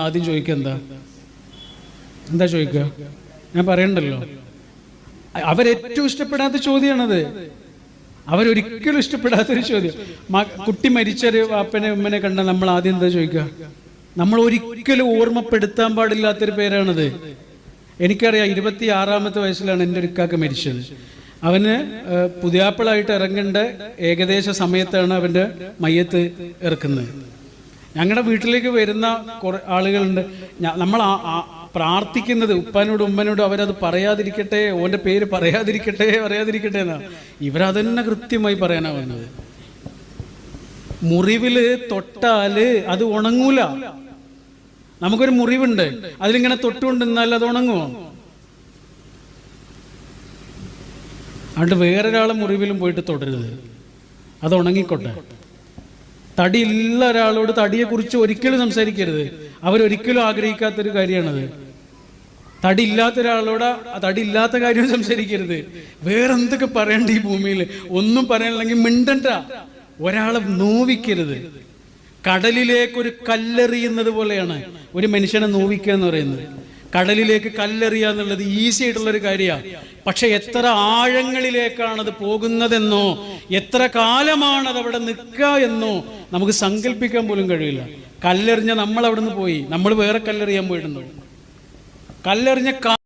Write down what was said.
ആദ്യം ചോദിക്കുക എന്താ ചോദിക്കുക? ഞാൻ പറയണ്ടല്ലോ, അവരേറ്റവും ഇഷ്ടപ്പെടാത്ത ചോദ്യമാണത്. അവരൊരിക്കലും ഇഷ്ടപ്പെടാത്തൊരു ചോദ്യം. കുട്ടി മരിച്ചൊരു വാപ്പനെ ഉമ്മനെ കണ്ടാൽ നമ്മൾ ആദ്യം എന്താ ചോദിക്കുക? നമ്മൾ ഒരിക്കലും ഓർമ്മപ്പെടുത്താൻ പാടില്ലാത്തൊരു പേരാണത്. എനിക്കറിയാം, 26-ാമത്തെ വയസ്സിലാണ് എൻ്റെ ഒരു ഇക്കാക്ക മരിച്ചത്. അവന് പുതിയാപ്പിളായിട്ട് ഇറങ്ങേണ്ട ഏകദേശ സമയത്താണ് അവൻ്റെ മയ്യത്ത് ഇറക്കുന്നത്. ഞങ്ങളുടെ വീട്ടിലേക്ക് വരുന്ന കുറേ ആളുകളുണ്ട്. നമ്മൾ പ്രാർത്ഥിക്കുന്നത് ഉപ്പാനോടും ഉമ്മനോടും അവരത് പറയാതിരിക്കട്ടെ, ഓൻ്റെ പേര് പറയാതിരിക്കട്ടെ എന്നാണ്. ഇവരതന്നെ കൃത്യമായി പറയാനാ വന്നത്. മുറിവില് തൊട്ടാല് അത് ഉണങ്ങൂല. നമുക്കൊരു മുറിവുണ്ട്, അതിലിങ്ങനെ തൊട്ടുകൊണ്ടിരുന്നാൽ അത് ഉണങ്ങുമോ? അതുകൊണ്ട് വേറൊരാളെ മുറിവിലും പോയിട്ട് തൊടരുത്, അത് ഉണങ്ങിക്കോട്ടെ. തടിയുള്ള ഒരാളോട് തടിയെക്കുറിച്ച് ഒരിക്കലും സംസാരിക്കരുത്. അവരൊരിക്കലും ആഗ്രഹിക്കാത്തൊരു കാര്യമാണത്. തടിയില്ലാത്ത ഒരാളോട് തടിയില്ലാത്ത കാര്യം സംസാരിക്കരുത്. വേറെന്തൊക്കെ പറയണ്ട ഈ ഭൂമിയിൽ? ഒന്നും പറയാനില്ലെങ്കിൽ മിണ്ടണ്ട. ഒരാളെ നോവിക്കരുത്. കടലിലേക്കൊരു കല്ലെറിയുന്നത് പോലെയാണ് ഒരു മനുഷ്യനെ നോവിക്കുക എന്ന് പറയുന്നത്. കടലിലേക്ക് കല്ലെറിയുക എന്നുള്ളത് ഈസി ആയിട്ടുള്ളൊരു കാര്യമാണ്. പക്ഷെ എത്ര ആഴങ്ങളിലേക്കാണത് പോകുന്നതെന്നോ എത്ര കാലമാണത് അവിടെ നിൽക്കുക എന്നോ നമുക്ക് സങ്കല്പിക്കാൻ പോലും കഴിയില്ല. കല്ലെറിഞ്ഞ നമ്മൾ അവിടെ നിന്ന് പോയി, നമ്മൾ വേറെ കല്ലെറിയാൻ പോയിട്ടുണ്ടോ? കല്ലെറിഞ്ഞ